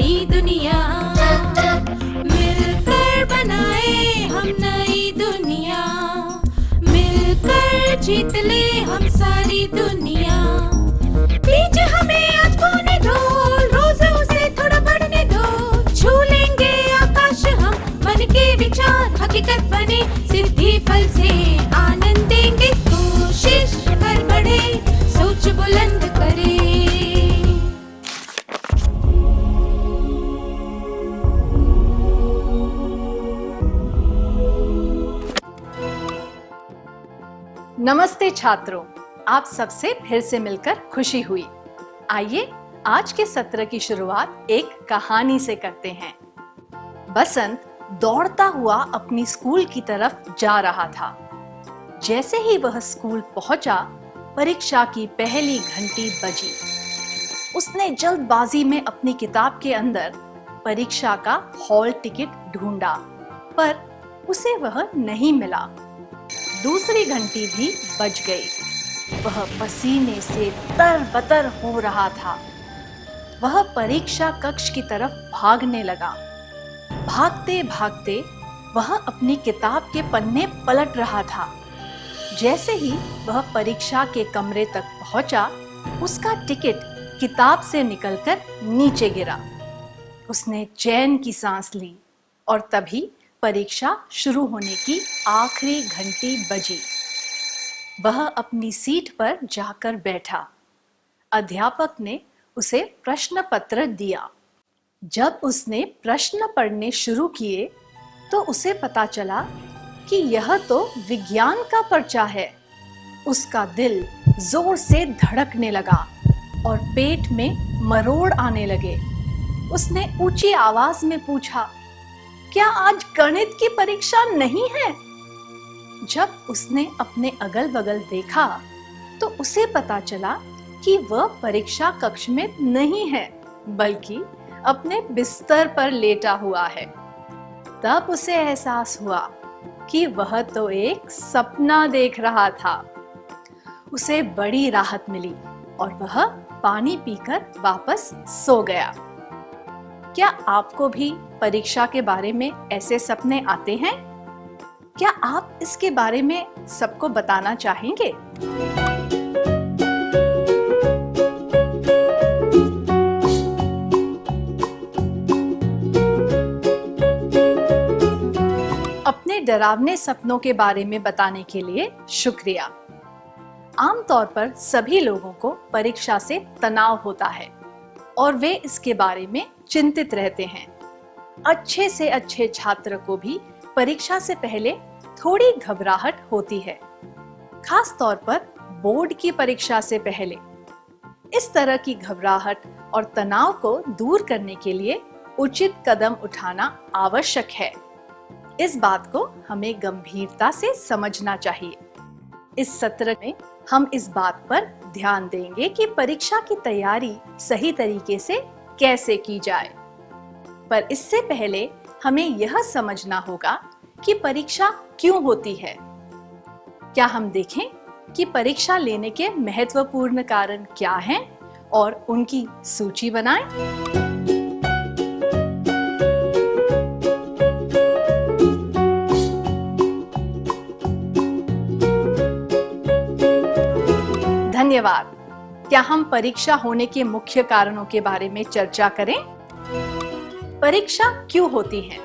नई दुनिया, मिलकर बनाए हम नई दुनिया, मिलकर जीत ले हम सारी दुनिया। बीच हमें आज बोने दो, रोज उसे थोड़ा बढ़ने दो, छू लेंगे आकाश हम, मन के विचार हकीकत बने, सिद्धि फल से आनंद देंगे, कोशिश कर बढ़े, सोच बुलंद करे। नमस्ते छात्रों, आप सबसे फिर से मिलकर खुशी हुई। आइए आज के सत्र की शुरुआत एक कहानी से करते हैं। बसंत दौड़ता हुआ अपनी स्कूल की तरफ जा रहा था। जैसे ही वह स्कूल पहुंचा, परीक्षा की पहली घंटी बजी। उसने जल्दबाजी में अपनी किताब के अंदर परीक्षा का हॉल टिकट ढूंढा, पर उसे वह नहीं मिला। दूसरी घंटी भी बज गई। वह पसीने से तरबतर हो रहा था। वह परीक्षा कक्ष की तरफ भागने लगा। भागते भागते वह अपनी किताब के पन्ने पलट रहा था। जैसे ही वह परीक्षा के कमरे तक पहुंचा, उसका टिकट किताब से निकलकर नीचे गिरा। उसने चैन की सांस ली और तभी परीक्षा शुरू होने की आखिरी घंटी बजी। वह अपनी सीट पर जाकर बैठा। अध्यापक ने उसे प्रश्न पत्र दिया। जब उसने प्रश्न पढ़ने शुरू किए तो उसे पता चला कि यह तो विज्ञान का पर्चा है। उसका दिल जोर से धड़कने लगा और पेट में मरोड़ आने लगे। उसने ऊंची आवाज में पूछा, क्या आज गणित की परीक्षा नहीं है? जब उसने अपने अगल बगल देखा तो उसे पता चला कि वह परीक्षा कक्ष में नहीं है, बल्कि अपने बिस्तर पर लेटा हुआ है। तब उसे एहसास हुआ कि वह तो एक सपना देख रहा था। उसे बड़ी राहत मिली और वह पानी पीकर वापस सो गया। क्या आपको भी परीक्षा के बारे में ऐसे सपने आते हैं? क्या आप इसके बारे में सबको बताना चाहेंगे? अपने डरावने सपनों के बारे में बताने के लिए शुक्रिया। आमतौर पर सभी लोगों को परीक्षा से तनाव होता है और वे इसके बारे में चिंतित रहते हैं। अच्छे से अच्छे छात्र को भी परीक्षा से पहले थोड़ी घबराहट होती है, खास तौर पर बोर्ड की परीक्षा से पहले। इस तरह की घबराहट और तनाव को दूर करने के लिए उचित कदम उठाना आवश्यक है। इस बात को हमें गंभीरता से समझना चाहिए। इस सत्र में हम इस बात पर ध्यान देंगे कि परीक्षा की तैयारी सही तरीके से कैसे की जाए। पर इससे पहले हमें यह समझना होगा कि परीक्षा क्यों होती है। क्या हम देखें कि परीक्षा लेने के महत्वपूर्ण कारण क्या हैं और उनकी सूची बनाएं? धन्यवाद। क्या हम परीक्षा होने के मुख्य कारणों के बारे में चर्चा करें? परीक्षा क्यों होती है?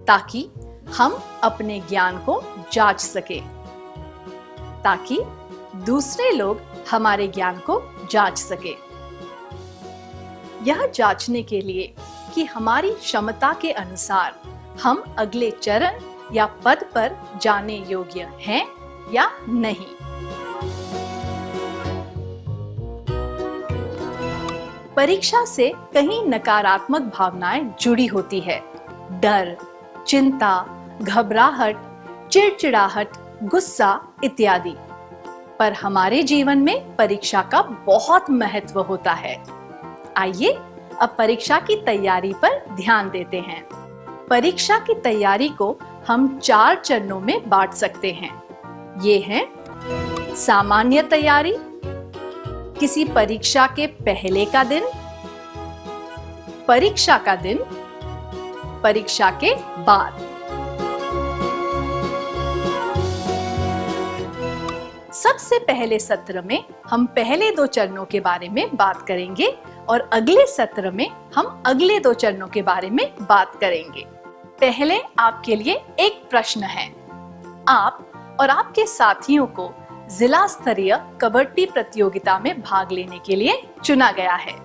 ताकि हम अपने ज्ञान को जांच सके, ताकि दूसरे लोग हमारे ज्ञान को जांच सके। यह जांचने के लिए कि हमारी क्षमता के अनुसार हम अगले चरण या पद पर जाने योग्य हैं या नहीं। परीक्षा से कई नकारात्मक भावनाएं जुड़ी होती है। डर, चिंता, घबराहट, चिड़चिड़ाहट, गुस्सा इत्यादि। पर हमारे जीवन में परीक्षा का बहुत महत्व होता है। आइए अब परीक्षा की तैयारी पर ध्यान देते हैं। परीक्षा की तैयारी को हम 4 चरणों में बांट सकते हैं। ये हैं सामान्य तैयारी, किसी परीक्षा के पहले का दिन, परीक्षा का दिन, परीक्षा के बाद। सबसे पहले सत्र में हम पहले 2 चरणों के बारे में बात करेंगे और अगले सत्र में हम अगले 2 चरणों के बारे में बात करेंगे। पहले आपके लिए एक प्रश्न है। आप और आपके साथियों को जिला स्तरीय कबड्डी प्रतियोगिता में भाग लेने के लिए चुना गया है।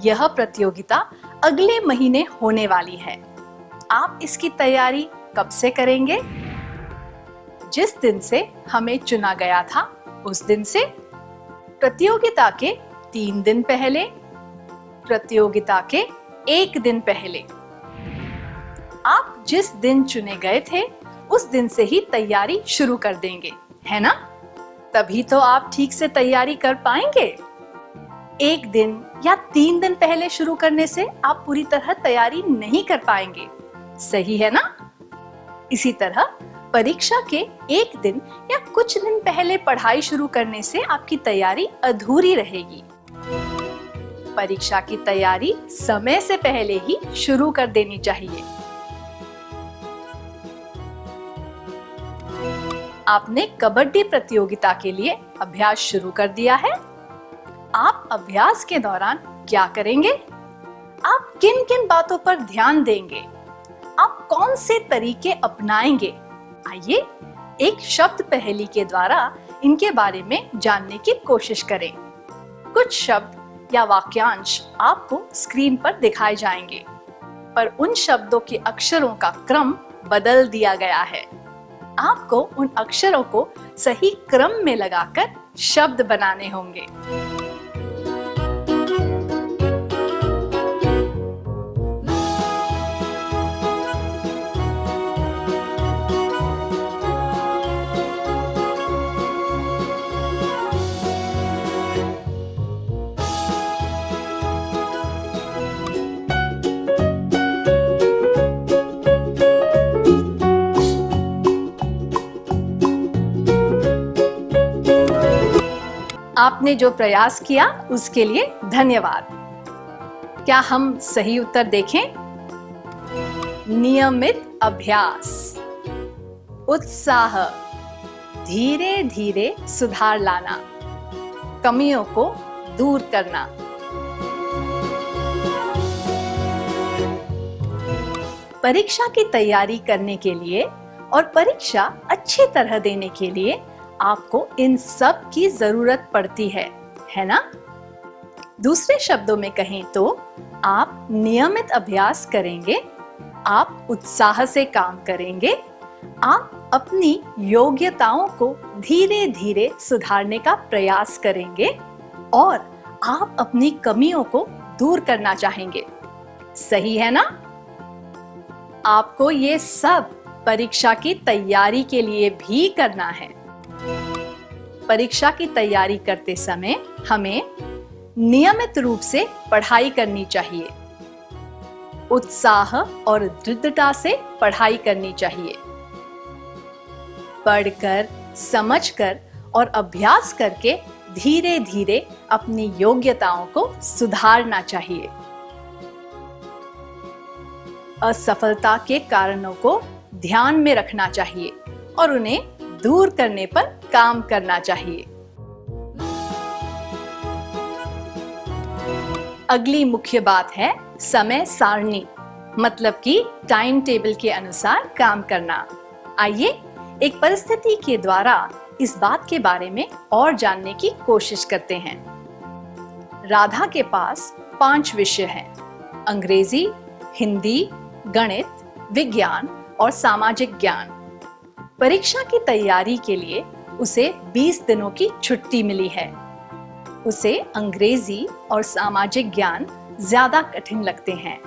यह प्रतियोगिता अगले महीने होने वाली है। आप इसकी तैयारी कब से करेंगे? जिस दिन से हमें चुना गया था उस दिन से, प्रतियोगिता के 3 दिन पहले, प्रतियोगिता के 1 दिन पहले। आप जिस दिन चुने गए थे उस दिन से ही तैयारी शुरू कर देंगे, है ना? तभी तो आप ठीक से तैयारी कर पाएंगे। 1 दिन या 3 दिन पहले शुरू करने से आप पूरी तरह तैयारी नहीं कर पाएंगे, सही है ना? इसी तरह परीक्षा के 1 दिन या कुछ दिन पहले पढ़ाई शुरू करने से आपकी तैयारी अधूरी रहेगी। परीक्षा की तैयारी समय से पहले ही शुरू कर देनी चाहिए। आपने कबड्डी प्रतियोगिता के लिए अभ्यास शुरू कर दिया है। आप अभ्यास के दौरान क्या करेंगे? आप किन किन बातों पर ध्यान देंगे? आप कौन से तरीके अपनाएंगे? आइए एक शब्द पहेली के द्वारा इनके बारे में जानने की कोशिश करें। कुछ शब्द या वाक्यांश आपको स्क्रीन पर दिखाए जाएंगे, पर उन शब्दों के अक्षरों का क्रम बदल दिया गया है। आपको उन अक्षरों को सही क्रम में लगाकर शब्द बनाने होंगे। आपने जो प्रयास किया उसके लिए धन्यवाद। क्या हम सही उत्तर देखें? नियमित अभ्यास, उत्साह, धीरे धीरे सुधार लाना, कमियों को दूर करना। परीक्षा की तैयारी करने के लिए और परीक्षा अच्छी तरह देने के लिए आपको इन सब की जरूरत पड़ती है ना? दूसरे शब्दों में कहें तो आप नियमित अभ्यास करेंगे, आप उत्साह से काम करेंगे, आप अपनी योग्यताओं को धीरे धीरे सुधारने का प्रयास करेंगे और आप अपनी कमियों को दूर करना चाहेंगे, सही है ना? आपको ये सब परीक्षा की तैयारी के लिए भी करना है। परीक्षा की तैयारी करते समय हमें नियमित रूप से पढ़ाई करनी चाहिए। उत्साह और दृढ़ता से पढ़ाई करनी चाहिए। पढ़कर, समझकर और अभ्यास करके धीरे धीरे अपनी योग्यताओं को सुधारना चाहिए। असफलता के कारणों को ध्यान में रखना चाहिए और उन्हें दूर करने पर काम करना चाहिए। अगली मुख्य बात है समय सारणी, मतलब कि टाइम टेबल के अनुसार काम करना। आइए एक परिस्थिति के द्वारा इस बात के बारे में और जानने की कोशिश करते हैं। राधा के पास 5 विषय हैं: अंग्रेजी, हिंदी, गणित, विज्ञान और सामाजिक ज्ञान। परीक्षा की तैयारी के लिए उसे 20 दिनों की छुट्टी मिली है। उसे अंग्रेजी और सामाजिक ज्ञान ज्यादा कठिन लगते हैं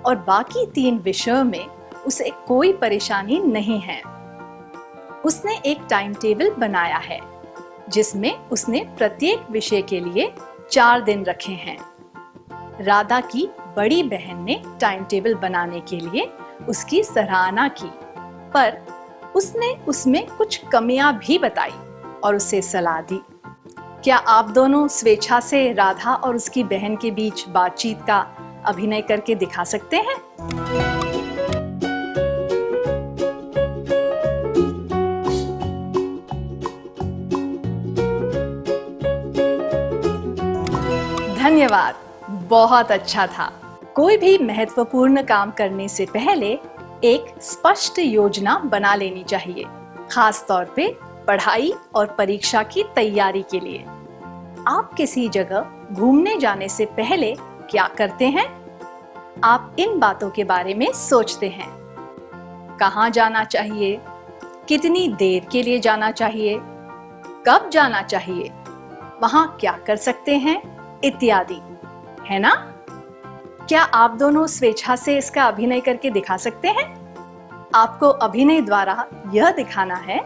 और बाकी 3 विषयों में उसे कोई परेशानी नहीं है। उसने एक टाइम टेबल बनाया है जिसमें उसने प्रत्येक विषय के लिए 4 दिन रखे हैं। राधा की बड़ी बहन ने टाइम टेबल बनाने के लिए उसकी सराहना की, पर उसने उसमें कुछ कमियां भी बताई और उसे सलाह दी। क्या आप दोनों स्वेच्छा से राधा और उसकी बहन के बीच बातचीत का अभिनय करके दिखा सकते हैं? धन्यवाद, बहुत अच्छा था। कोई भी महत्वपूर्ण काम करने से पहले एक स्पष्ट योजना बना लेनी चाहिए, खास तौर पे पढ़ाई और परीक्षा की तैयारी के लिए। आप किसी जगह घूमने जाने से पहले क्या करते हैं? आप इन बातों के बारे में सोचते हैं। कहाँ जाना चाहिए? कितनी देर के लिए जाना चाहिए? कब जाना चाहिए? वहाँ क्या कर सकते हैं? इत्यादि, है ना? क्या आप दोनों स्वेच्छा से इसका अभिनय करके दिखा सकते हैं? आपको अभिनय द्वारा यह दिखाना है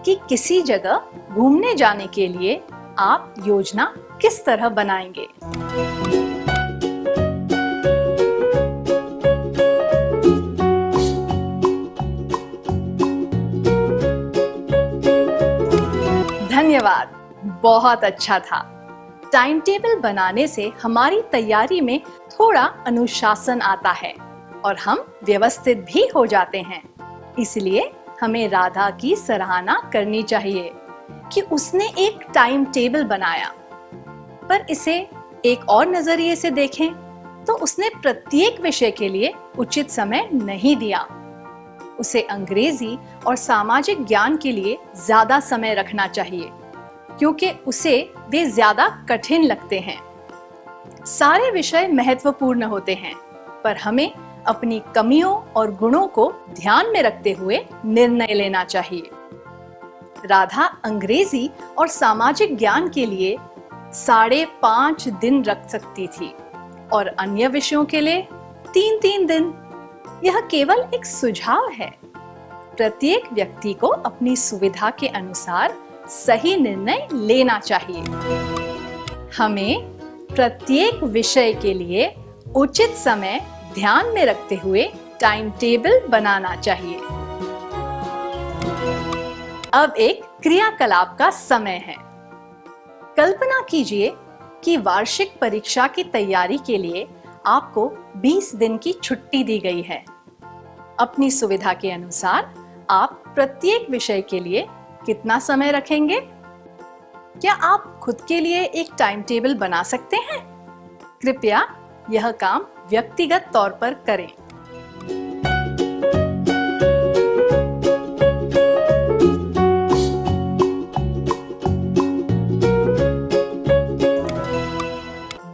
कि किसी जगह घूमने जाने के लिए आप योजना किस तरह बनाएंगे। धन्यवाद, बहुत अच्छा था। टाइम टेबल बनाने से हमारी तैयारी में थोड़ा अनुशासन आता है और हम व्यवस्थित भी हो जाते हैं। इसलिए हमें राधा की सराहना करनी चाहिए कि उसने एक टाइम टेबल बनाया। पर इसे एक और नजरिए से देखें तो उसने प्रत्येक विषय के लिए उचित समय नहीं दिया। उसे अंग्रेजी और सामाजिक ज्ञान के लिए ज्यादा समय रखना चाहिए, क्योंकि उसे वे ज्यादा कठिन लगते हैं। सारे विषय महत्वपूर्ण होते हैं, पर हमें अपनी कमियों और गुणों को ध्यान में रखते हुए निर्णय लेना चाहिए। राधा अंग्रेजी और सामाजिक ज्ञान के लिए 5.5 दिन रख सकती थी और अन्य विषयों के लिए 3-3 दिन। यह केवल एक सुझाव है। प्रत्येक व्यक्ति को अपनी सुविधा के अनुसार सही निर्णय लेना चाहिए। हमें प्रत्येक विषय के लिए उचित समय ध्यान में रखते हुए टाइम टेबल बनाना चाहिए। अब एक क्रियाकलाप का समय है। कल्पना कीजिए कि वार्षिक परीक्षा की तैयारी के लिए आपको 20 दिन की छुट्टी दी गई है। अपनी सुविधा के अनुसार आप प्रत्येक विषय के लिए कितना समय रखेंगे? क्या आप खुद के लिए एक टाइम टेबल बना सकते हैं? कृपया यह काम व्यक्तिगत तौर पर करें।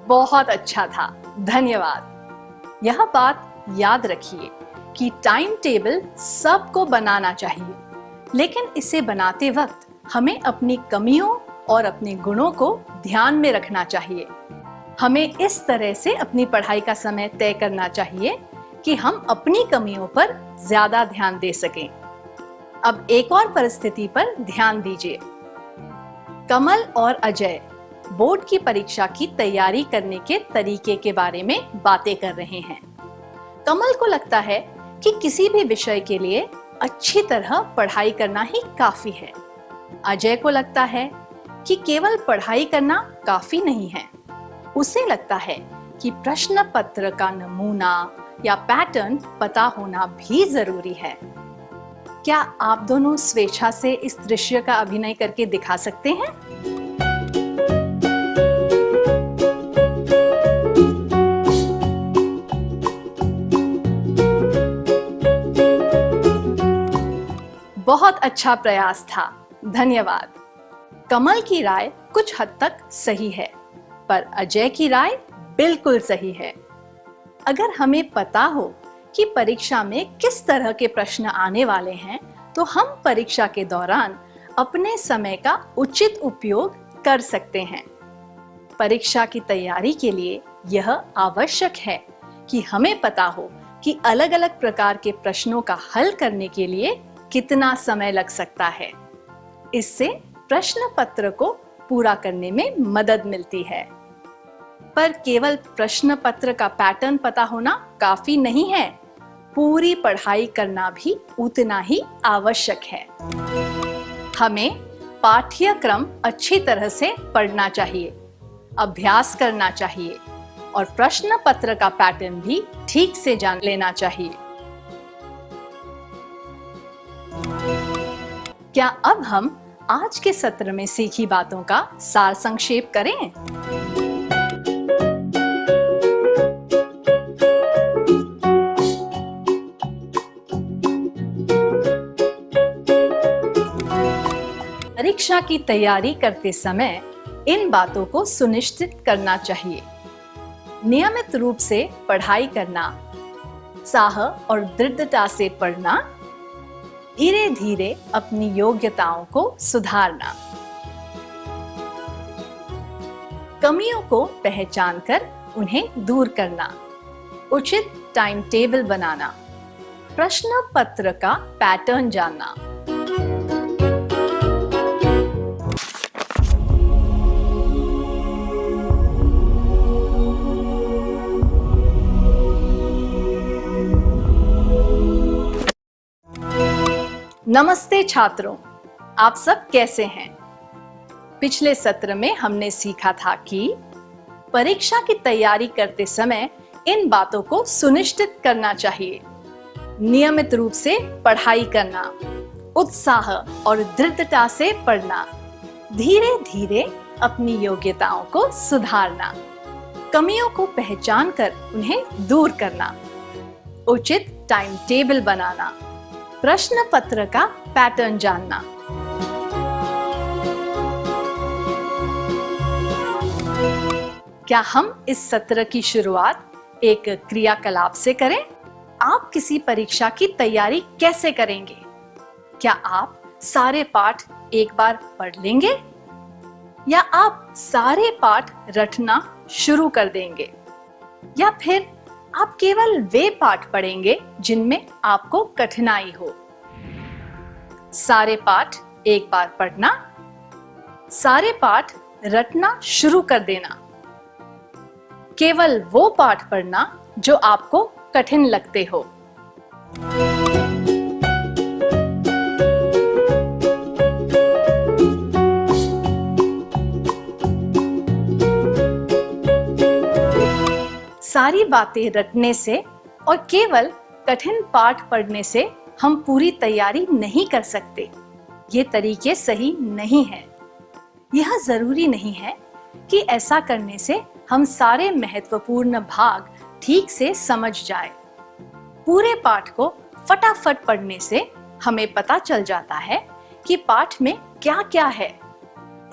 बहुत अच्छा था, धन्यवाद। यह बात याद रखिए कि टाइम टेबल सबको बनाना चाहिए, लेकिन इसे बनाते वक्त हमें अपनी कमियों और अपने गुणों को ध्यान में रखना चाहिए। हमें इस तरह से अपनी पढ़ाई का समय तय करना चाहिए कि हम अपनी कमियों पर ज्यादा ध्यान दे सकें। अब एक और परिस्थिति पर ध्यान दीजिए। कमल और अजय बोर्ड की परीक्षा की तैयारी करने के तरीके के बारे में बातें कर रहे हैं। कमल को लगता है कि किसी भी विषय के लिए अच्छी तरह पढ़ाई करना ही काफी है। अजय को लगता है कि केवल पढ़ाई करना काफी नहीं है। उसे लगता है कि प्रश्न पत्र का नमूना या पैटर्न पता होना भी जरूरी है। क्या आप दोनों स्वेच्छा से इस दृश्य का अभिनय करके दिखा सकते हैं? बहुत अच्छा प्रयास था, धन्यवाद। कमल की राय कुछ हद तक सही है, पर अजय की राय बिल्कुल सही है। अगर हमें पता हो कि परीक्षा में किस तरह के प्रश्न आने वाले हैं, तो हम परीक्षा के दौरान अपने समय का उचित उपयोग कर सकते हैं। परीक्षा की तैयारी के लिए यह आवश्यक है कि हमें पता हो कि अलग अलग प्रकार के प्रश्नों का हल करने के लिए कितना समय लग सकता है। इससे प्रश्न पत्र को पूरा करने में मदद मिलती है। पर केवल प्रश्न पत्र का पैटर्न पता होना काफी नहीं है। पूरी पढ़ाई करना भी उतना ही आवश्यक है। हमें पाठ्यक्रम अच्छी तरह से पढ़ना चाहिए, अभ्यास करना चाहिए और प्रश्न पत्र का पैटर्न भी ठीक से जान लेना चाहिए। क्या अब हम आज के सत्र में सीखी बातों का सार संक्षेप करें? परीक्षा की तैयारी करते समय इन बातों को सुनिश्चित करना चाहिए। नियमित रूप से पढ़ाई करना, उत्साह और दृढ़ता से पढ़ना, धीरे धीरे अपनी योग्यताओं को सुधारना, कमियों को पहचान कर उन्हें दूर करना, उचित टाइम टेबल बनाना, प्रश्न पत्र का पैटर्न जानना। नमस्ते छात्रों, आप सब कैसे हैं? पिछले सत्र में हमने सीखा था कि परीक्षा की तैयारी करते समय इन बातों को सुनिश्चित करना चाहिए। नियमित रूप से पढ़ाई करना, उत्साह और दृढ़ता से पढ़ना, धीरे धीरे अपनी योग्यताओं को सुधारना, कमियों को पहचान कर उन्हें दूर करना, उचित टाइम टेबल बनाना, प्रश्न पत्र का पैटर्न जानना। क्या हम इस सत्र की शुरुआत एक क्रियाकलाप से करें? आप किसी परीक्षा की तैयारी कैसे करेंगे? क्या आप सारे पाठ एक बार पढ़ लेंगे या आप सारे पाठ रटना शुरू कर देंगे, या फिर आप केवल वे पाठ पढ़ेंगे जिनमें आपको कठिनाई हो? सारे पाठ एक बार पढ़ना, सारे पाठ रटना शुरू कर देना, केवल वो पाठ पढ़ना जो आपको कठिन लगते हो। सारी बातें रटने से और केवल कठिन पाठ पढ़ने से हम पूरी तैयारी नहीं कर सकते। ये तरीके सही नहीं है। यह जरूरी नहीं है कि ऐसा करने से हम सारे महत्वपूर्ण भाग ठीक से समझ जाए। पूरे पाठ को फटाफट पढ़ने से हमें पता चल जाता है कि पाठ में क्या क्या है।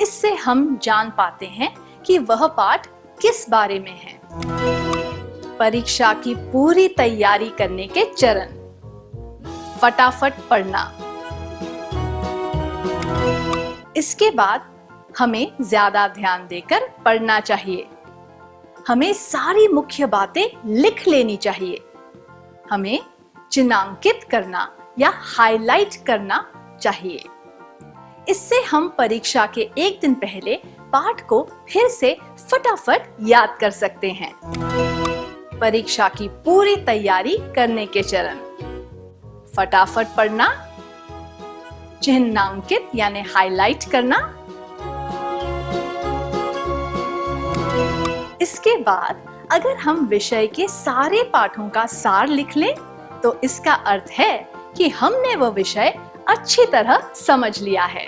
इससे हम जान पाते हैं कि वह पाठ किस बारे में है। परीक्षा की पूरी तैयारी करने के चरण: फटाफट पढ़ना। इसके बाद हमें ज्यादा ध्यान देकर पढ़ना चाहिए। हमें सारी मुख्य बातें लिख लेनी चाहिए। हमें चिन्हांकित करना या हाईलाइट करना चाहिए। इससे हम परीक्षा के एक दिन पहले पाठ को फिर से फटाफट याद कर सकते हैं। परीक्षा की पूरी तैयारी करने के चरण: फटाफट पढ़ना, चिन्हांकित यानी हाईलाइट करना। इसके बाद अगर हम विषय के सारे पाठों का सार लिख लें तो इसका अर्थ है कि हमने वह विषय अच्छी तरह समझ लिया है।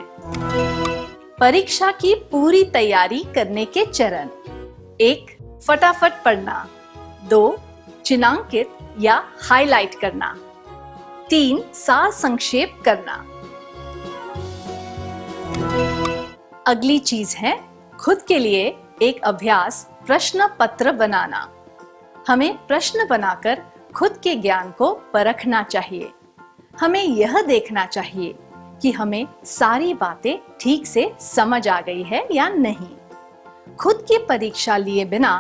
परीक्षा की पूरी तैयारी करने के चरण: 1. फटाफट पढ़ना। 2. चिन्हांकित या हाईलाइट करना। 3. सार संक्षेप करना। अगली चीज है खुद के लिए एक अभ्यास प्रश्न पत्र बनाना। हमें प्रश्न बनाकर खुद के ज्ञान को परखना चाहिए। हमें यह देखना चाहिए कि हमें सारी बातें ठीक से समझ आ गई है या नहीं। खुद की परीक्षा लिए बिना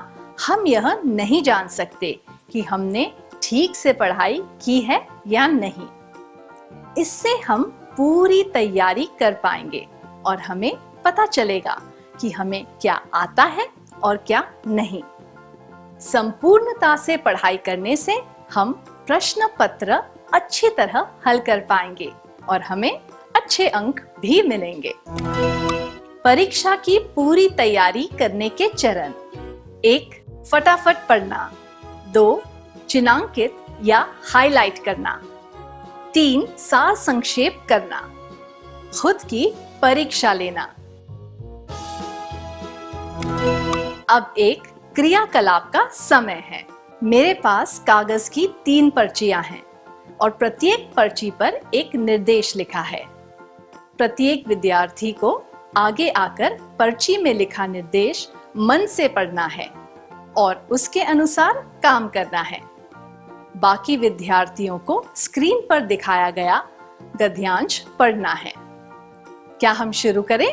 हम यह नहीं जान सकते कि हमने ठीक से पढ़ाई की है या नहीं। इससे हम पूरी तैयारी कर पाएंगे और हमें पता चलेगा कि हमें क्या आता है और क्या नहीं। संपूर्णता से पढ़ाई करने से हम प्रश्न पत्र अच्छी तरह हल कर पाएंगे और हमें अच्छे अंक भी मिलेंगे। परीक्षा की पूरी तैयारी करने के चरण: 1. फटाफट पढ़ना। 2. चिन्हांकित या हाईलाइट करना। 3. सार संक्षेप करना। खुद की परीक्षा लेना। अब एक क्रियाकलाप का समय है। मेरे पास कागज की 3 पर्चियां हैं और प्रत्येक पर्ची पर एक निर्देश लिखा है। प्रत्येक विद्यार्थी को आगे आकर पर्ची में लिखा निर्देश मन से पढ़ना है और उसके अनुसार काम करना है। बाकी विद्यार्थियों को स्क्रीन पर दिखाया गया गद्यांश पढ़ना है। क्या हम शुरू करें?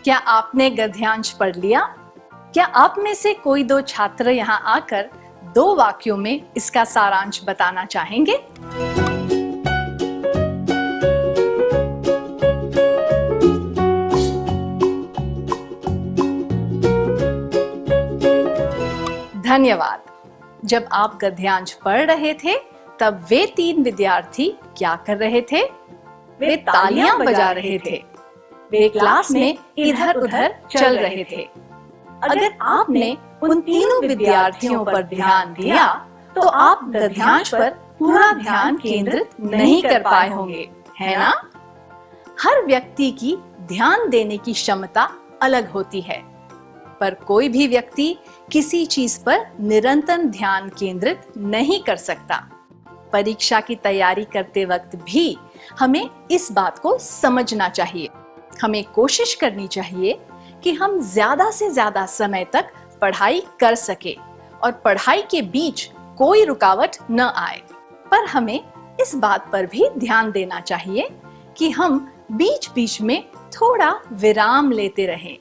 क्या आपने गद्यांश पढ़ लिया? क्या आप में से कोई 2 छात्र यहाँ आकर 2 वाक्यों में इसका सारांश बताना चाहेंगे? धन्यवाद। जब आप गद्यांश पढ़ रहे थे तब वे 3 विद्यार्थी क्या कर रहे थे? वे तालियां बजा रहे थे। वे क्लास में इधर उधर चल रहे थे। अगर आपने उन तीनों विद्यार्थियों पर ध्यान दिया तो आप गद्यांश पर पूरा ध्यान केंद्रित नहीं कर पाए होंगे, है ना? हर व्यक्ति की ध्यान देने की क्षमता अलग होती है, पर कोई भी व्यक्ति किसी चीज पर निरंतर ध्यान केंद्रित नहीं कर सकता। परीक्षा की तैयारी करते वक्त भी हमें इस बात को समझना चाहिए। हमें कोशिश करनी चाहिए कि हम ज्यादा से ज्यादा समय तक पढ़ाई कर सके और पढ़ाई के बीच कोई रुकावट न आए। पर हमें इस बात पर भी ध्यान देना चाहिए कि हम बीच बीच में थोड़ा विराम लेते रहें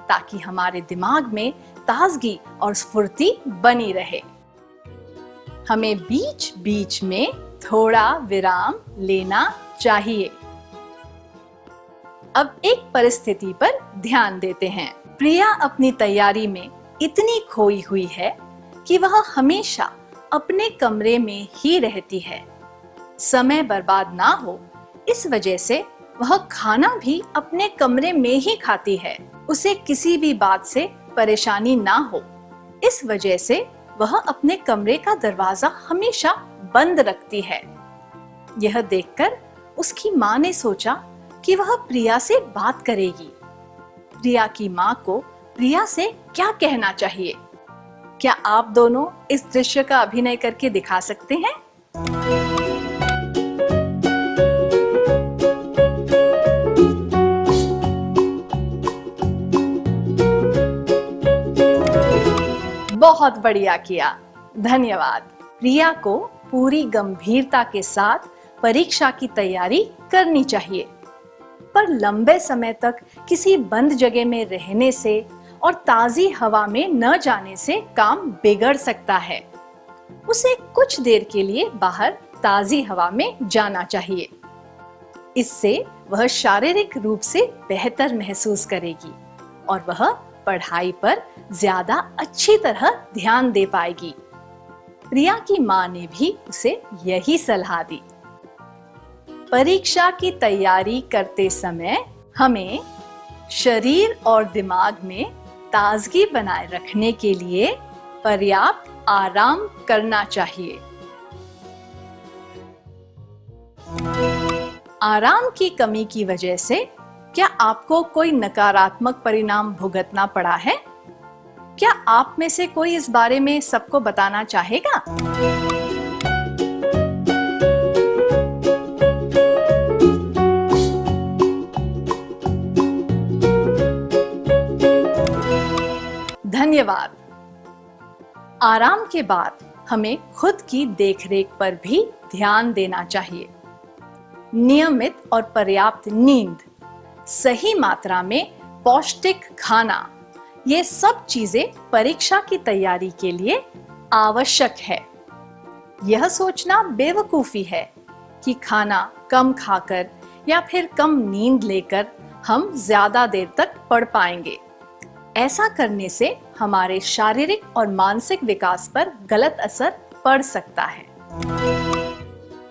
ताकि हमारे दिमाग में ताजगी और स्फूर्ति बनी रहे। हमें बीच बीच में थोड़ा विराम लेना चाहिए। अब एक परिस्थिति पर ध्यान देते हैं। प्रिया अपनी तैयारी में इतनी खोई हुई है कि वह हमेशा अपने कमरे में ही रहती है। समय बर्बाद ना हो इस वजह से वह खाना भी अपने कमरे में ही खाती है। उसे किसी भी बात से परेशानी ना हो इस वजह से वह अपने कमरे का दरवाजा हमेशा बंद रखती है। यह देखकर उसकी माँ ने सोचा कि वह प्रिया से बात करेगी। प्रिया की माँ को प्रिया से क्या कहना चाहिए? क्या आप दोनों इस दृश्य का अभिनय करके दिखा सकते हैं? बहुत बढ़िया किया, धन्यवाद। प्रिया को पूरी गंभीरता के साथ परीक्षा की तैयारी करनी चाहिए, पर लंबे समय तक किसी बंद जगह में रहने से और ताजी हवा में न जाने से काम बिगड़ सकता है। उसे कुछ देर के लिए बाहर ताजी हवा में जाना चाहिए। इससे वह शारीरिक रूप से बेहतर महसूस करेगी और वह पढ़ाई पर ज्यादा अच्छी तरह ध्यान दे पाएगी। प्रिया की माँ ने भी उसे यही सलाह दी। परीक्षा की तैयारी करते समय हमें शरीर और दिमाग में ताजगी बनाए रखने के लिए पर्याप्त आराम करना चाहिए। आराम की कमी की वजह से क्या आपको कोई नकारात्मक परिणाम भुगतना पड़ा है? क्या आप में से कोई इस बारे में सबको बताना चाहेगा? धन्यवाद। आराम के बाद हमें खुद की देखरेख पर भी ध्यान देना चाहिए। नियमित और पर्याप्त नींद, सही मात्रा में पौष्टिक खाना, ये सब चीजें परीक्षा की तैयारी के लिए आवश्यक है। यह सोचना बेवकूफी है कि खाना कम खाकर या फिर कम नींद लेकर हम ज्यादा देर तक पढ़ पाएंगे। ऐसा करने से हमारे शारीरिक और मानसिक विकास पर गलत असर पड़ सकता है।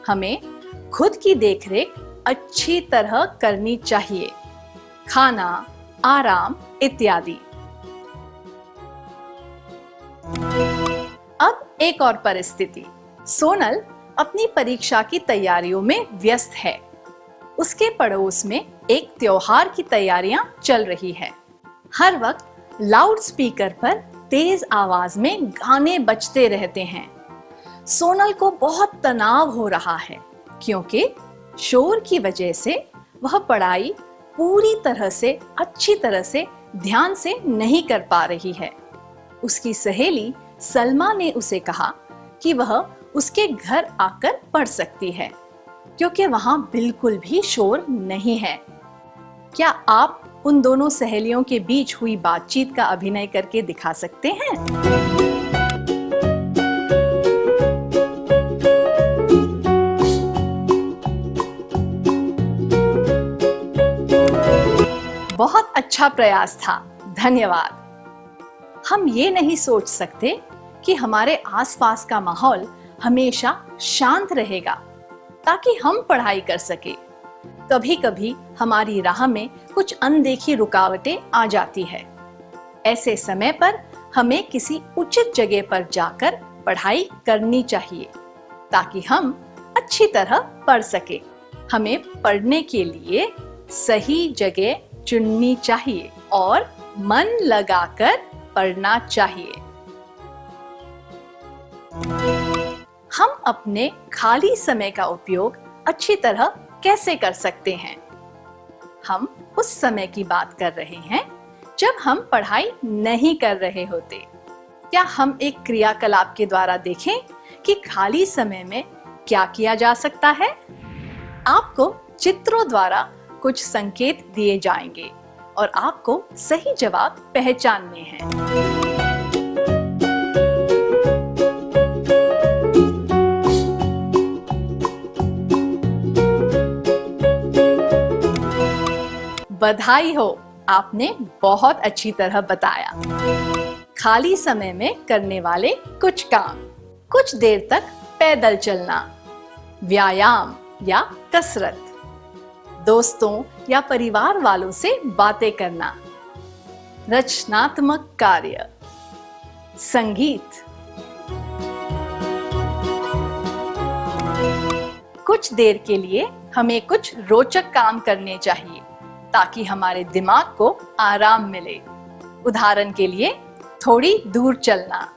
हमें खुद की देखरेख अच्छी तरह करनी चाहिए, खाना, आराम इत्यादि। अब एक और परिस्थिति। सोनल अपनी परीक्षा की तैयारियों में व्यस्त है। उसके पड़ोस में एक त्योहार की तैयारियां चल रही है। हर वक्त लाउड स्पीकर पर तेज आवाज में गाने बजते रहते हैं। सोनल को बहुत तनाव हो रहा है क्योंकि शोर की वजह से वह पढ़ाई पूरी तरह से अच्छी तरह से ध्यान से नहीं कर पा रही है। उसकी सहेली सलमा ने उसे कहा कि वह उसके घर आकर पढ़ सकती है क्योंकि वहां बिल्कुल भी शोर नहीं है। क्या आप उन दोनों सहेलियों के बीच हुई बातचीत का अभिनय करके दिखा सकते हैं? बहुत अच्छा प्रयास था, धन्यवाद। हम ये नहीं सोच सकते कि हमारे आसपास का माहौल हमेशा शांत रहेगा ताकि हम पढ़ाई कर सके। कभी कभी हमारी राह में कुछ अनदेखी रुकावटें आ जाती है। ऐसे समय पर हमें किसी उचित जगह पर जाकर पढ़ाई करनी चाहिए ताकि हम अच्छी तरह पढ़ सके। हमें पढ़ने के लिए सही जगह चुननी चाहिए और मन लगाकर पढ़ना चाहिए। हम अपने खाली समय का उपयोग अच्छी तरह कैसे कर सकते हैं? हम उस समय की बात कर रहे हैं जब हम पढ़ाई नहीं कर रहे होते। क्या हम एक क्रियाकलाप के द्वारा देखें कि खाली समय में क्या किया जा सकता है? आपको चित्रों द्वारा कुछ संकेत दिए जाएंगे और आपको सही जवाब पहचानने हैं। बधाई हो, आपने बहुत अच्छी तरह बताया। खाली समय में करने वाले कुछ काम: कुछ देर तक पैदल चलना, व्यायाम या कसरत, दोस्तों या परिवार वालों से बातें करना, रचनात्मक कार्य, संगीत। कुछ देर के लिए हमें कुछ रोचक काम करने चाहिए ताकि हमारे दिमाग को आराम मिले। उदाहरण के लिए थोड़ी दूर चलना,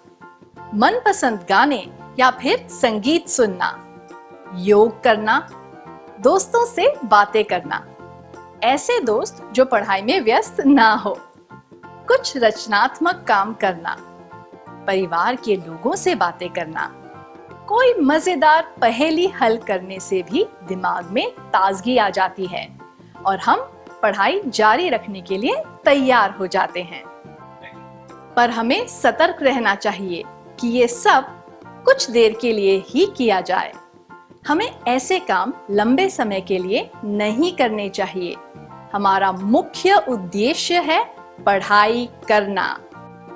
मनपसंद गाने या फिर संगीत सुनना, योग करना, दोस्तों से बातें करना। ऐसे दोस्त जो पढ़ाई में व्यस्त ना हो। कुछ रचनात्मक काम करना, परिवार के लोगों से बातें करना। कोई मजेदार पहेली हल करने से भी दिमाग में ताजगी आ जाती है और हम पढ़ाई जारी रखने के लिए तैयार हो जाते हैं। पर हमें सतर्क रहना चाहिए कि ये सब कुछ देर के लिए ही किया जाए। हमें ऐसे काम लंबे समय के लिए नहीं करने चाहिए। हमारा मुख्य उद्देश्य है पढ़ाई करना।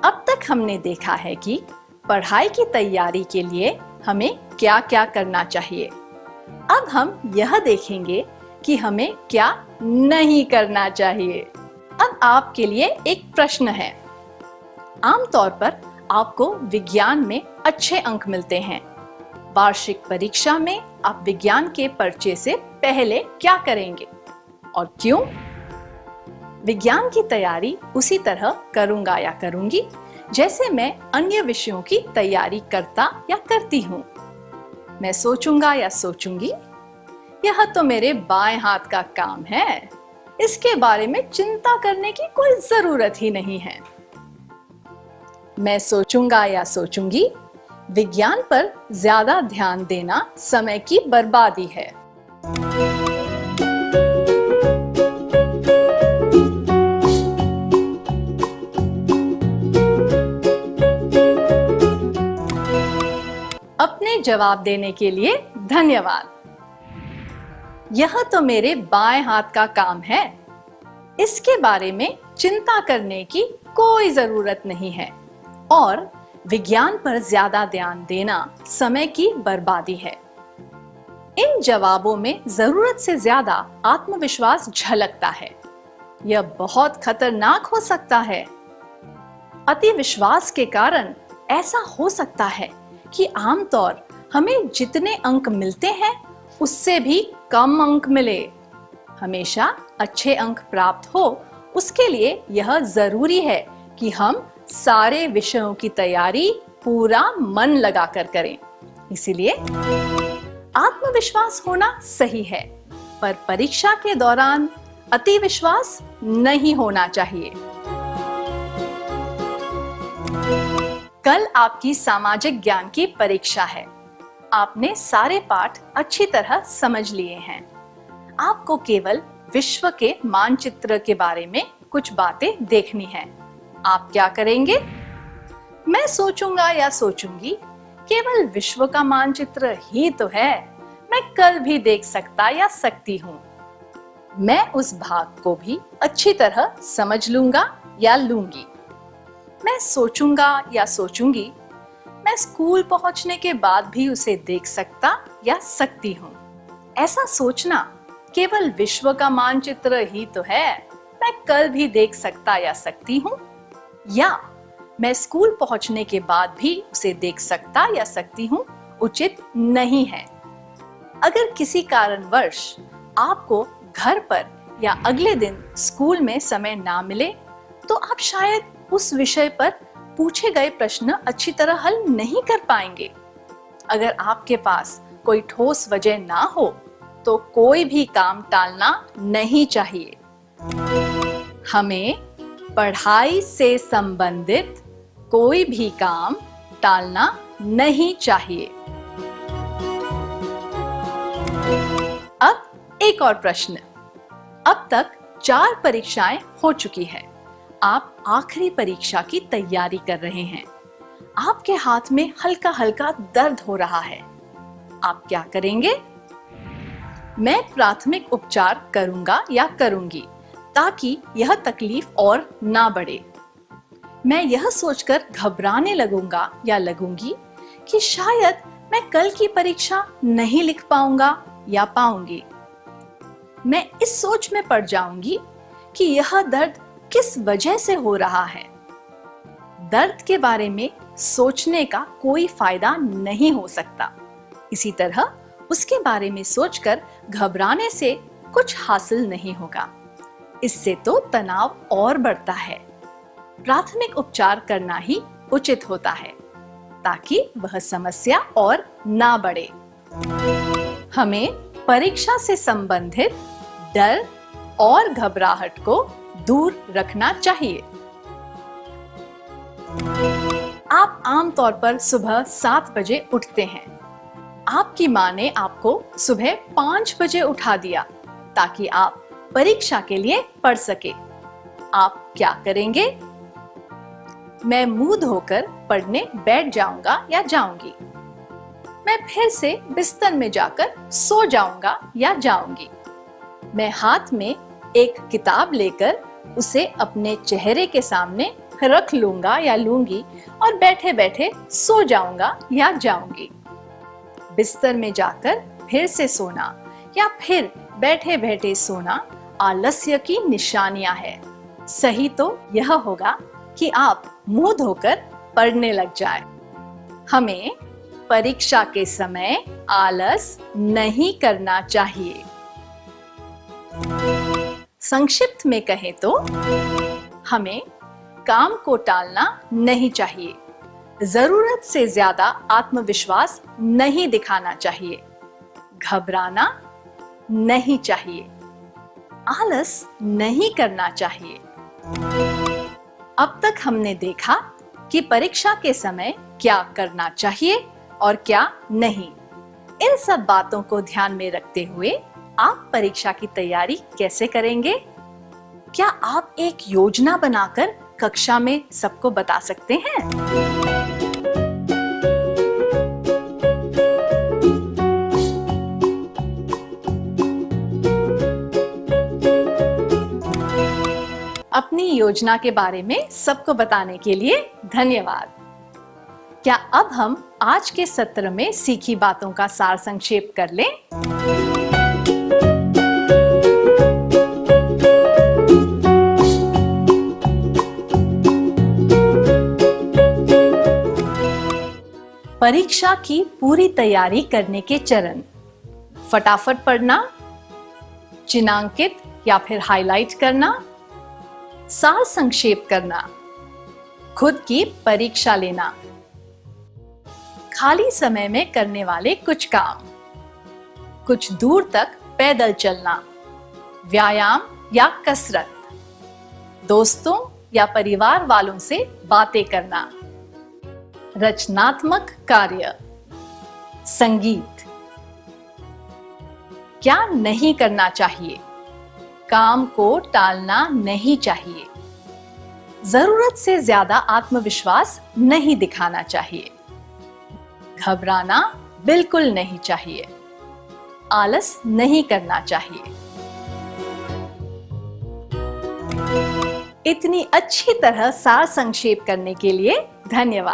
अब तक हमने देखा है कि पढ़ाई की तैयारी के लिए हमें क्या क्या करना चाहिए। अब हम यह देखेंगे कि हमें क्या नहीं करना चाहिए। अब आपके लिए एक प्रश्न है। आमतौर पर आपको विज्ञान में अच्छे अंक मिलते हैं। वार्षिक परीक्षा में आप विज्ञान के पर्चे से पहले क्या करेंगे और क्यों? विज्ञान की तैयारी उसी तरह करूंगा या करूंगी जैसे मैं अन्य विषयों की तैयारी करता या करती हूँ। मैं सोचूंगा या सोचूंगी, यह तो मेरे बाएं हाथ का काम है, इसके बारे में चिंता करने की कोई जरूरत ही नहीं है। मैं सोचूंगा या सोचूंगी, विज्ञान पर ज्यादा ध्यान देना समय की बर्बादी है। अपने जवाब देने के लिए धन्यवाद। यह तो मेरे बाएं हाथ का काम है, इसके बारे में चिंता करने की कोई जरूरत नहीं है और विज्ञान पर ज्यादा ध्यान देना समय की बर्बादी है। इन जवाबों में जरूरत से ज्यादा आत्मविश्वास झलकता है। यह बहुत खतरनाक हो सकता है। अति विश्वास के कारण ऐसा हो सकता है कि आमतौर हमें जितने अंक मिलते हैं उससे भी कम अंक मिले। हमेशा अच्छे अंक प्राप्त हो उसके लिए यह जरूरी है कि हम सारे विषयों की तैयारी पूरा मन लगाकर करें। इसीलिए आत्मविश्वास होना सही है, पर परीक्षा के दौरान अति विश्वास नहीं होना चाहिए। कल आपकी सामाजिक ज्ञान की परीक्षा है। आपने सारे पाठ अच्छी तरह समझ लिए हैं। आपको केवल विश्व के मानचित्र के बारे में कुछ बातें देखनी है। आप क्या करेंगे? मैं सोचूंगा या सोचूंगी, केवल विश्व का मानचित्र ही तो है, मैं कल भी देख सकता या सकती हूँ। मैं उस भाग को भी अच्छी तरह समझ लूंगा या लूंगी। मैं सोचूंगा या सोचूंगी, मैं स्कूल पहुंचने के बाद भी उसे देख सकता या सकती हूँ। ऐसा सोचना, केवल विश्व का मानचित्र ही तो है, मैं कल भी देख सकता या सकती हूँ, या मैं स्कूल पहुंचने के बाद भी उसे देख सकता या सकती हूँ, उचित नहीं है। अगर किसी कारणवश आपको घर पर या अगले दिन स्कूल में समय ना मिले, तो आप शायद उस विषय पर पूछे गए प्रश्न अच्छी तरह हल नहीं कर पाएंगे। अगर आपके पास कोई ठोस वजह ना हो, तो कोई भी काम टालना नहीं चाहिए। हमें पढ़ाई से संबंधित कोई भी काम टालना नहीं चाहिए। अब एक और प्रश्न। अब तक 4 परीक्षाएं हो चुकी है। आप आखिरी परीक्षा की तैयारी कर रहे हैं। आपके हाथ में हल्का हल्का दर्द हो रहा है। आप क्या करेंगे? मैं प्राथमिक उपचार करूंगा या करूंगी ताकि यह तकलीफ और ना बढ़े। मैं यह सोचकर घबराने लगूंगा या लगूंगी कि शायद मैं कल की परीक्षा नहीं लिख पाऊंगा या पाऊंगी। मैं इस सोच में पड़ जाऊंगी कि यह दर्द किस वजह से हो रहा है। दर्द के बारे में सोचने का कोई फायदा नहीं हो सकता। इसी तरह उसके बारे में सोचकर घबराने से कुछ हासिल नहीं होगा। इससे तो तनाव और बढ़ता है। प्राथमिक उपचार करना ही उचित होता है ताकि वह समस्या और ना बढ़े। हमें परीक्षा से संबंधित डर और घबराहट को दूर रखना चाहिए। आप आमतौर पर सुबह 7 बजे उठते हैं। आपकी माँ ने आपको सुबह 5 बजे उठा दिया ताकि आप परीक्षा के लिए पढ़ सके। आप क्या करेंगे? मैं मुंह धोकर पढ़ने बैठ जाऊंगा या जाऊंगी। मैं फिर से बिस्तर में जाकर सो जाऊंगा या जाऊंगी। मैं हाथ में एक किताब लेकर उसे अपने चेहरे के सामने रख लूंगा या लूंगी और बैठे बैठे सो जाऊंगा या जाऊंगी। बिस्तर में जाकर फिर से सोना या फिर बैठे बैठे सोना आलस्य की निशानियां है। सही तो यह होगा कि आप मुंह धोकर पढ़ने लग जाएं। हमें परीक्षा के समय आलस नहीं करना चाहिए। संक्षिप्त में कहें तो हमें काम को टालना नहीं चाहिए। जरूरत से ज्यादा आत्मविश्वास नहीं दिखाना चाहिए। घबराना नहीं चाहिए। आलस नहीं करना चाहिए। अब तक हमने देखा कि परीक्षा के समय क्या करना चाहिए और क्या नहीं। इन सब बातों को ध्यान में रखते हुए आप परीक्षा की तैयारी कैसे करेंगे? क्या आप एक योजना बनाकर कक्षा में सबको बता सकते हैं? अपनी योजना के बारे में सबको बताने के लिए धन्यवाद। क्या अब हम आज के सत्र में सीखी बातों का सार संक्षेप कर लें? परीक्षा की पूरी तैयारी करने के चरण: फटाफट पढ़ना, चिन्हांकित या फिर हाईलाइट करना, सार संक्षेप करना, खुद की परीक्षा लेना, खाली समय में करने वाले कुछ काम, कुछ दूर तक पैदल चलना, व्यायाम या कसरत, दोस्तों या परिवार वालों से बातें करना, रचनात्मक कार्य, संगीत। क्या नहीं करना चाहिए? काम को टालना नहीं चाहिए। जरूरत से ज्यादा आत्मविश्वास नहीं दिखाना चाहिए। घबराना बिल्कुल नहीं चाहिए। आलस नहीं करना चाहिए। इतनी अच्छी तरह सार संक्षेप करने के लिए धन्यवाद।